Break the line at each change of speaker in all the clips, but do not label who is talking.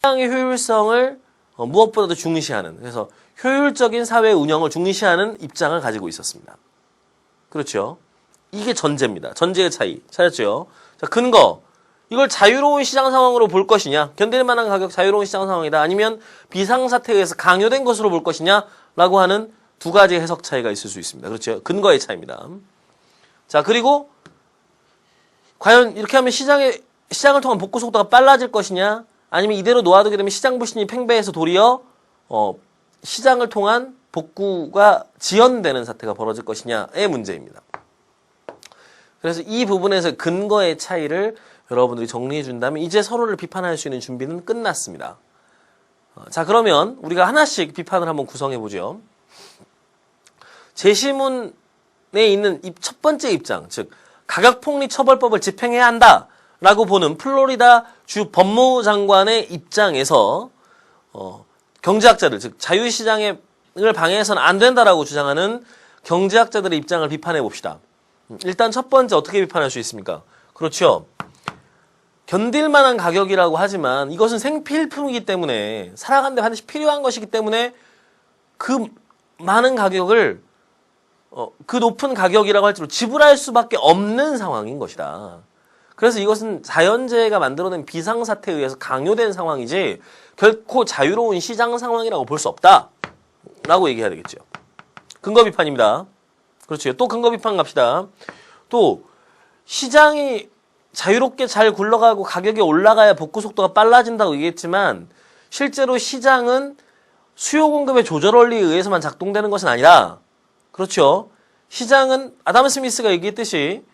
시장의 효율성을 무엇보다도 중시하는, 그래서 효율적인 사회 운영을 중시하는 입장을 가지고 있었습니다. 그렇죠? 이게 전제입니다. 전제의 차이. 찾았죠? 자, 근거. 이걸 자유로운 시장 상황으로 볼 것이냐, 견딜 만한 가격 자유로운 시장 상황이다, 아니면 비상사태에 의해서 강요된 것으로 볼 것이냐 라고 하는 두 가지 해석 차이가 있을 수 있습니다. 그렇죠? 근거의 차이입니다. 자, 그리고 과연 이렇게 하면 시장을 통한 복구 속도가 빨라질 것이냐, 아니면 이대로 놓아두게 되면 시장 불신이 팽배해서 도리어 시장을 통한 복구가 지연되는 사태가 벌어질 것이냐의 문제입니다. 그래서 이 부분에서 근거의 차이를 여러분들이 정리해 준다면 이제 서로를 비판할 수 있는 준비는 끝났습니다. 자, 그러면 우리가 하나씩 비판을 한번 구성해 보죠. 제시문에 있는 첫 번째 입장, 즉 가격폭리 처벌법을 집행해야 한다라고 보는 플로리다 주 법무장관의 입장에서 경제학자들, 즉 자유시장을 방해해서는 안 된다라고 주장하는 경제학자들의 입장을 비판해 봅시다. 일단 첫 번째 어떻게 비판할 수 있습니까? 그렇죠. 견딜 만한 가격이라고 하지만 이것은 생필품이기 때문에, 살아가는데 반드시 필요한 것이기 때문에 그 많은 가격을 그 높은 가격이라고 할지라도 지불할 수밖에 없는 상황인 것이다. 그래서 이것은 자연재해가 만들어낸 비상사태에 의해서 강요된 상황이지 결코 자유로운 시장 상황이라고 볼 수 없다 라고 얘기해야 되겠죠. 근거 비판입니다. 그렇죠. 또 근거 비판 갑시다. 또 시장이 자유롭게 잘 굴러가고 가격이 올라가야 복구 속도가 빨라진다고 얘기했지만, 실제로 시장은 수요 공급의 조절 원리에 의해서만 작동되는 것은 아니라, 그렇죠. 시장은 아담 스미스가 얘기했듯이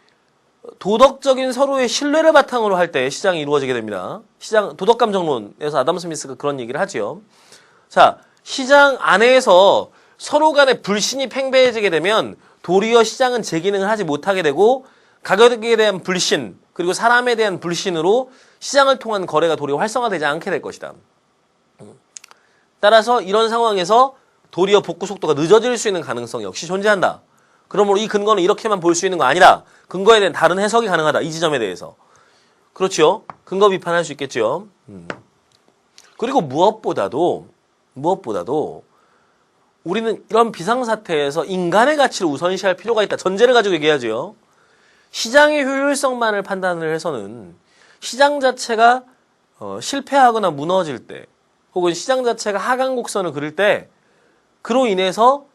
도덕적인 서로의 신뢰를 바탕으로 할 때 시장이 이루어지게 됩니다. 시장 도덕감정론에서 아담 스미스가 그런 얘기를 하지요. 자, 시장 안에서 서로 간의 불신이 팽배해지게 되면 도리어 시장은 제 기능을 하지 못하게 되고, 가격에 대한 불신, 그리고 사람에 대한 불신으로 시장을 통한 거래가 도리어 활성화되지 않게 될 것이다. 따라서 이런 상황에서 도리어 복구 속도가 늦어질 수 있는 가능성이 역시 존재한다. 그러므로 이 근거는 이렇게만 볼 수 있는 거 아니다. 근거에 대한 다른 해석이 가능하다. 이 지점에 대해서. 그렇죠? 근거 비판할 수 있겠죠. 그리고 무엇보다도 우리는 이런 비상사태에서 인간의 가치를 우선시할 필요가 있다. 전제를 가지고 얘기하죠. 시장의 효율성만을 판단을 해서는 시장 자체가 실패하거나 무너질 때, 혹은 시장 자체가 하강 곡선을 그릴 때 그로 인해서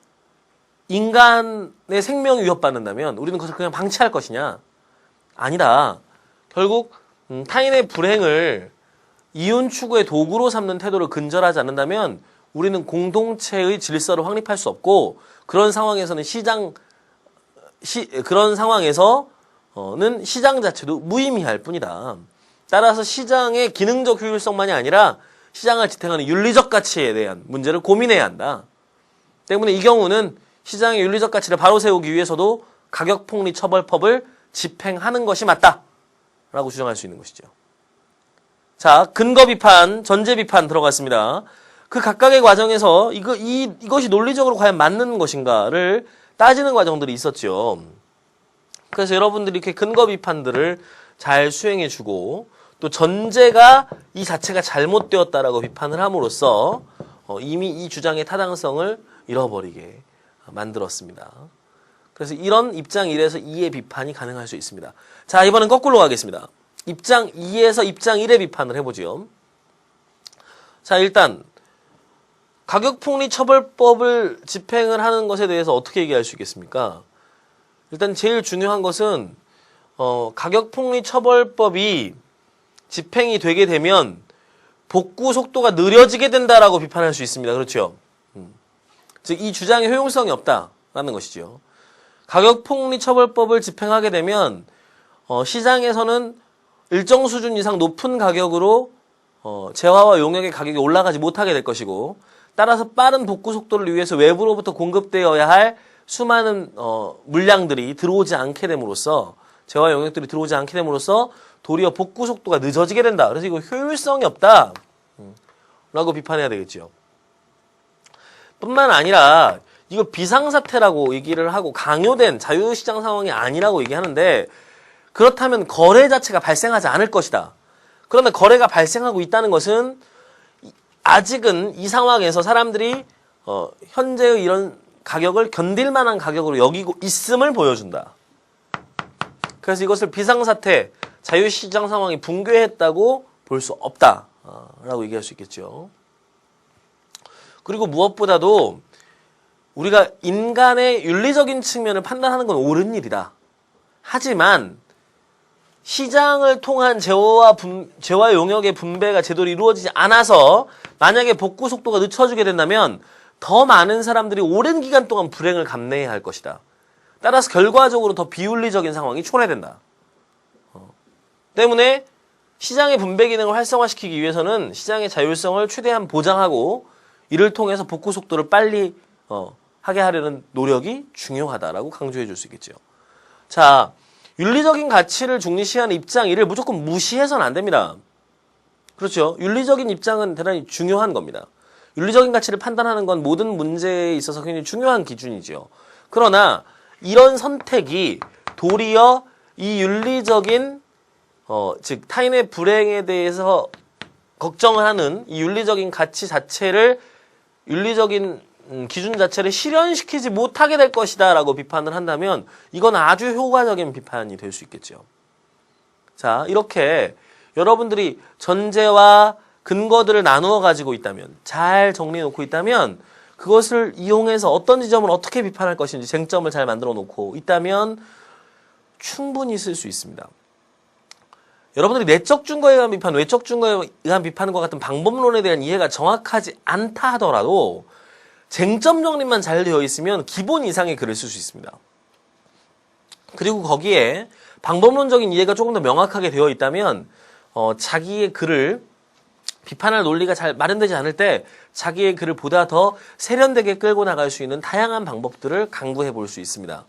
인간의 생명이 위협받는다면 우리는 그것을 그냥 방치할 것이냐? 아니다. 결국 타인의 불행을 이윤 추구의 도구로 삼는 태도를 근절하지 않는다면 우리는 공동체의 질서를 확립할 수 없고, 그런 상황에서는 그런 상황에서는 시장 자체도 무의미할 뿐이다. 따라서 시장의 기능적 효율성만이 아니라 시장을 지탱하는 윤리적 가치에 대한 문제를 고민해야 한다. 때문에 이 경우는 시장의 윤리적 가치를 바로 세우기 위해서도 가격폭리 처벌법을 집행하는 것이 맞다라고 주장할 수 있는 것이죠. 자, 근거 비판, 전제 비판 들어갔습니다. 그 각각의 과정에서 이것이 논리적으로 과연 맞는 것인가를 따지는 과정들이 있었죠. 그래서 여러분들이 이렇게 근거 비판들을 잘 수행해주고, 또 전제가 이 자체가 잘못되었다라고 비판을 함으로써 이미 이 주장의 타당성을 잃어버리게 만들었습니다. 그래서 이런 입장 1에서 2의 비판이 가능할 수 있습니다. 자, 이번엔 거꾸로 가겠습니다. 입장 2에서 입장 1의 비판을 해보죠. 자, 일단 가격폭리 처벌법을 집행을 하는 것에 대해서 어떻게 얘기할 수 있겠습니까? 일단 제일 중요한 것은 가격폭리 처벌법이 집행이 되게 되면 복구 속도가 느려지게 된다라고 비판할 수 있습니다. 그렇죠? 즉 이 주장의 효용성이 없다라는 것이죠. 가격폭리 처벌법을 집행하게 되면 시장에서는 일정 수준 이상 높은 가격으로 재화와 용역의 가격이 올라가지 못하게 될 것이고, 따라서 빠른 복구 속도를 위해서 외부로부터 공급되어야 할 수많은 물량들이 들어오지 않게 됨으로써, 재화 용역들이 들어오지 않게 됨으로써 도리어 복구 속도가 늦어지게 된다. 그래서 이거 효율성이 없다 라고 비판해야 되겠죠. 뿐만 아니라 이거 비상사태라고 얘기를 하고 강요된 자유시장 상황이 아니라고 얘기하는데, 그렇다면 거래 자체가 발생하지 않을 것이다. 그런데 거래가 발생하고 있다는 것은 아직은 이 상황에서 사람들이 현재의 이런 가격을 견딜 만한 가격으로 여기고 있음을 보여준다. 그래서 이것을 비상사태, 자유시장 상황이 붕괴했다고 볼 수 없다 라고 얘기할 수 있겠죠. 그리고 무엇보다도 우리가 인간의 윤리적인 측면을 판단하는 건 옳은 일이다. 하지만 시장을 통한 재화 용역의 분배가 제대로 이루어지지 않아서 만약에 복구 속도가 늦춰지게 된다면 더 많은 사람들이 오랜 기간 동안 불행을 감내해야 할 것이다. 따라서 결과적으로 더 비윤리적인 상황이 초래된다. 때문에 시장의 분배 기능을 활성화시키기 위해서는 시장의 자율성을 최대한 보장하고 이를 통해서 복구 속도를 빨리 하게 하려는 노력이 중요하다라고 강조해 줄 수 있겠죠. 자, 윤리적인 가치를 중시하는 입장, 이를 무조건 무시해서는 안 됩니다. 그렇죠. 윤리적인 입장은 대단히 중요한 겁니다. 윤리적인 가치를 판단하는 건 모든 문제에 있어서 굉장히 중요한 기준이죠. 그러나 이런 선택이 도리어 이 윤리적인 즉 타인의 불행에 대해서 걱정을 하는 이 윤리적인 가치 자체를 윤리적인 기준 자체를 실현시키지 못하게 될 것이다 라고 비판을 한다면 이건 아주 효과적인 비판이 될 수 있겠죠. 자, 이렇게 여러분들이 전제와 근거들을 나누어 가지고 있다면, 잘 정리해 놓고 있다면 그것을 이용해서 어떤 지점을 어떻게 비판할 것인지 쟁점을 잘 만들어 놓고 있다면 충분히 쓸 수 있습니다. 여러분들이 내적 증거에 의한 비판, 외적 증거에 의한 비판과 같은 방법론에 대한 이해가 정확하지 않다 하더라도 쟁점 정리만 잘 되어 있으면 기본 이상의 글을 쓸 수 있습니다. 그리고 거기에 방법론적인 이해가 조금 더 명확하게 되어 있다면 자기의 글을 비판할 논리가 잘 마련되지 않을 때 자기의 글을 보다 더 세련되게 끌고 나갈 수 있는 다양한 방법들을 강구해 볼 수 있습니다.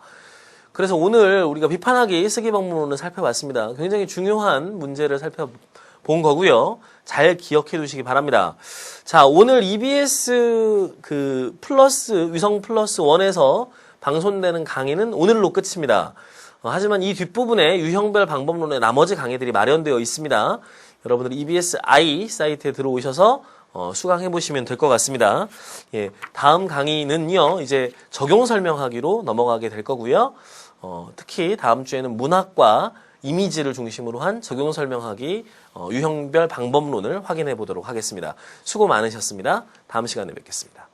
그래서 오늘 우리가 비판하기 쓰기 방법론을 살펴봤습니다. 굉장히 중요한 문제를 살펴본 거고요. 잘 기억해 두시기 바랍니다. 자, 오늘 EBS 플러스 위성 플러스 1에서 방송되는 강의는 오늘로 끝입니다. 하지만 이 뒷부분에 유형별 방법론의 나머지 강의들이 마련되어 있습니다. 여러분들 EBS I 사이트에 들어오셔서 수강해 보시면 될 것 같습니다. 예, 다음 강의는요, 이제 적용 설명하기로 넘어가게 될 거고요. 특히 다음 주에는 문학과 이미지를 중심으로 한 적용 설명하기 유형별 방법론을 확인해 보도록 하겠습니다. 수고 많으셨습니다. 다음 시간에 뵙겠습니다.